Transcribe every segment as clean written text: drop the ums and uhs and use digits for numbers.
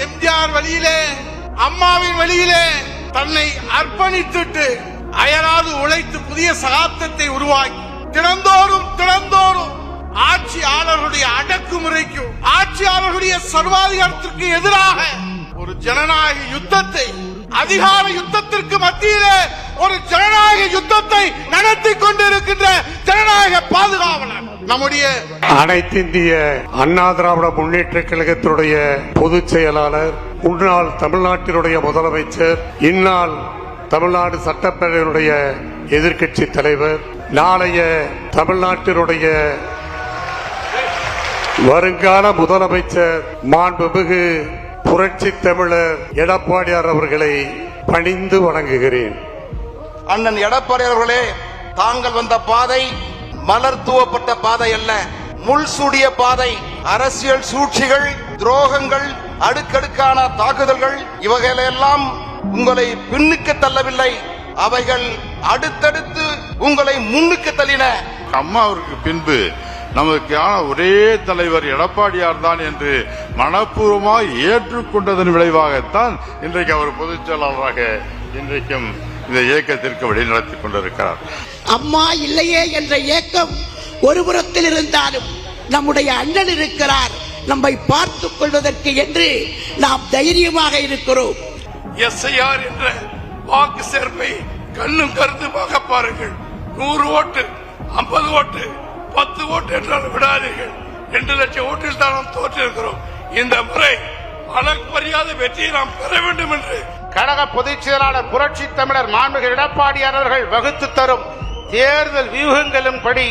எம்ஜிஆர் வழியிலே, அம்மாவின் வழியிலே தன்னை அர்ப்பணித்துட்டு அயராது உழைத்து புதிய சகாப்தத்தை உருவாக்கி தினந்தோறும் ஆட்சியாளர்களுடைய அடக்குமுறைக்கும் ஆட்சியாளர்களுடைய சர்வாதிகாரத்திற்கு எதிராக ஒரு ஜனநாயக யுத்தத்தை, அதிகார யுத்தத்திற்கு மத்தியிலே ஒரு ஜனநாயக யுத்தத்தை நடத்தி கொண்டிருக்கின்ற ஜனநாயக பாதுகாவலர் நம்முடைய அனைத்து இந்திய அண்ணா திராவிட முன்னேற்ற கழகத்தினுடைய பொதுச் செயலாளர், முன்னாள் தமிழ்நாட்டினுடைய முதலமைச்சர், இந்நாள் தமிழ்நாடு சட்டப்பேரவையினுடைய எதிர்க்கட்சி தலைவர், நாளைய தமிழ்நாட்டினுடைய வருங்கால முதலமைச்சர் மாண்புமிகு புரட்சி தமிழர் எடப்பாடியார் அவர்களை பணிந்து வணங்குகிறேன். அண்ணன் எடப்பாடி அவர்களே, தாங்கள் வந்த பாதை மலர் தூவப்பட்ட பாதை அல்ல, முள் சூடிய பாதை. அரசியல் சூழ்ச்சிகள், துரோகங்கள், அடுக்கடுக்கான தாக்குதல்கள் இவைகளெல்லாம் உங்களை பின்னுக்கு தள்ளவில்லை, அவைகள் அடுத்தடுத்து உங்களை முன்னுக்கு தள்ளின. அம்மாவிற்கு பின்பு நமக்கான ஒரே தலைவர் எடப்பாடியார் தான் என்று மனப்பூர்வமாக ஏற்றுக்கொண்டதன் விளைவாகத்தான் இன்றைக்கு அவர் பொதுச் செயலாளராக இன்றைக்கும் இந்த இயக்கத்திற்கு வழிநடத்தி கொண்டிருக்கிறார். அம்மா இல்லையே என்ற இயக்கம் ஒரு புறத்தில் இருந்தாலும் நம்முடைய அண்ணன் இருக்கிறார், நம்மை பார்த்துக் கொள்வதற்கு என்று நாம் தைரியமாக இருக்கிறோம். எஸ்ஐஆர் என்ற வாக்கு சேர்ப்பை கண்ணும் கருத்துமாக பாருங்கள். 100 ஓட்டு, 50 ஓட்டு, 10 ஓட்டு என்றாலும் விடாதீர்கள். 2 லட்சம் ஓட்டில் தான் நாம் தோற்றிருக்கிறோம். இந்த முறை அளப்பரியாத வெற்றியை நாம் பெற வேண்டும் என்று கழக பொதுச் செயலாளர் புரட்சி தமிழர் மாண்புமிகு எடப்பாடியார் அவர்கள் வகுத்து தரும் தேர்தல் வியூகங்களும் படி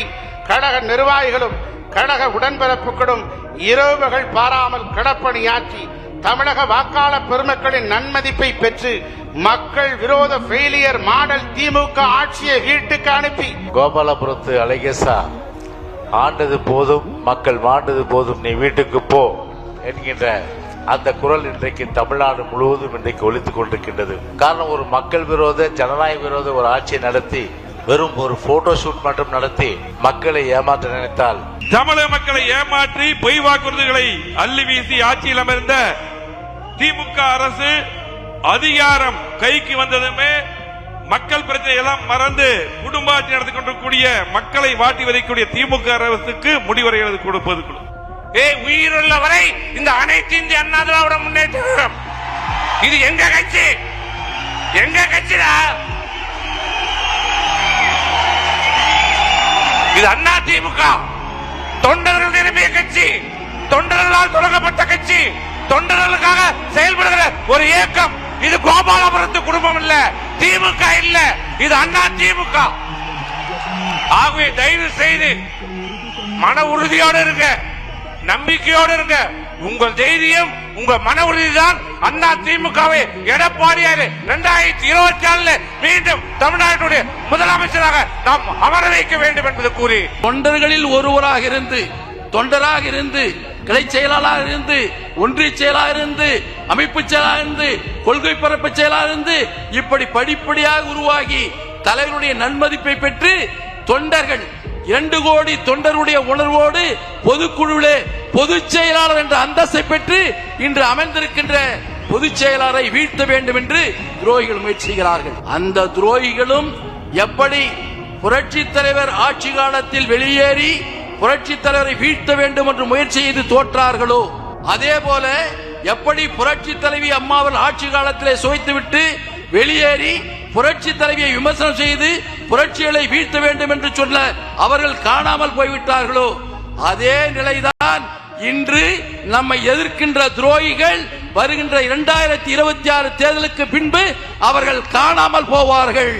கழக நிர்வாகிகளும் கழக உடன்பிறப்புகளும் இரவுகள் பாராமல் களப்பணியாற்றி தமிழக வாக்காளர் பெருமக்களின் நன்மதிப்பை பெற்று மக்கள் விரோத ஃபெயிலியர் மாடல் திமுக ஆட்சியை வீட்டுக்கு அனுப்பி கோபாலபுரத்து அழகேசா, ஆண்டது போதும் மக்கள் மாண்டது போதும், நீ வீட்டுக்கு போ என்கின்ற அந்த குரல் இன்றைக்கு தமிழ்நாடு முழுவதும் இன்றைக்கு ஒலித்துக் கொண்டிருக்கின்றது. காரணம், ஒரு மக்கள் விரோத ஜனநாயக விரோத ஒரு ஆட்சியை நடத்தி வெறும் ஒரு போட்டோ ஷூட் மட்டும் நடத்தி மக்களை ஏமாற்ற நினைத்தால், தமிழக மக்களை ஏமாற்றி பொய் வாக்குறுதிகளை அள்ளி வீசி ஆட்சியில் அமர்ந்த திமுக அரசு அதிகாரம் கைக்கு வந்ததுமே மக்கள் பிரச்சனை எல்லாம் மறந்து குடும்ப ஆட்சி நடத்தி கொண்டிருக்கூடிய மக்களை வாட்டி வதைக்கூடிய திமுக அரசுக்கு முடிவரை எழுதி கொடுப்பது. உயிருள்ள வரை இந்த அனைத்து இந்திய அண்ணா திராவிட முன்னேற்றம் இது எங்க கட்சி, எங்க கட்சிடா இது. அண்ணா திமுக தொண்டர்கள் நிரம்பிய கட்சி, தொண்டர்களால் தொடங்கப்பட்ட கட்சி, தொண்டர்களுக்காக செயல்படுகிற ஒரு இயக்கம். இது கோபாலபுரத்து குடும்பம் இல்ல, திமுக இல்ல, இது அண்ணா திமுக. ஆகவே தயவு செய்து மன உறுதியோடு இருங்க, நம்பிக்கையோடு இருங்க. உங்கள் தைரியம், உங்க மன உறுதிதான் அண்ணா திமுகவை எடப்பாடியார் 2024 மீண்டும் தமிழ்நாட்டுடைய முதலமைச்சராக நாம் அமர வைக்க வேண்டும் என்பது கூறி, தொண்டர்களில் ஒருவராக இருந்து, தொண்டராக இருந்து, கிளை செயலாளராக இருந்து, ஒன்றிய செயலாளர் இருந்து, அமைப்பு செயலாளர் இருந்து, கொள்கை பரப்பு செயலாளர் இருந்து, இப்படி படிப்படியாக உருவாகி தலைவருடைய நன்மதிப்பை பெற்று தொண்டர்கள் 2 கோடி தொண்டருடைய உணர்வோடு பொதுக்குழுவிலே பொதுச் செயலாளர் என்ற அந்தஸ்தை பெற்று இன்று அமர்ந்திருக்கின்ற பொதுச் செயலாளரை வீழ்த்த வேண்டும் என்று துரோகிகள் முயற்சிக்கிறார்கள். அந்த துரோகிகளும் எப்படி புரட்சி தலைவர் ஆட்சி காலத்தில் வெளியேறி புரட்சி தலைவரை வீழ்த்த வேண்டும் என்று முயற்சி செய்து தோற்றார்களோ, அதே போல எப்படி புரட்சி தலைவி அம்மாவர்கள் ஆட்சி காலத்திலே சுவைத்துவிட்டு வெளியேறி புரட்சி தலைவியை விமர்சனம் செய்து புரட்சிகளை வீழ்த்த வேண்டும் என்று சொல்ல அவர்கள் காணாமல் போய்விட்டார்களோ, அதே நிலைதான் இன்று நம்மை எதிர்க்கின்ற துரோகிகள் வருகின்ற 2026 தேர்தலுக்கு பின்பு அவர்கள் காணாமல் போவார்கள்.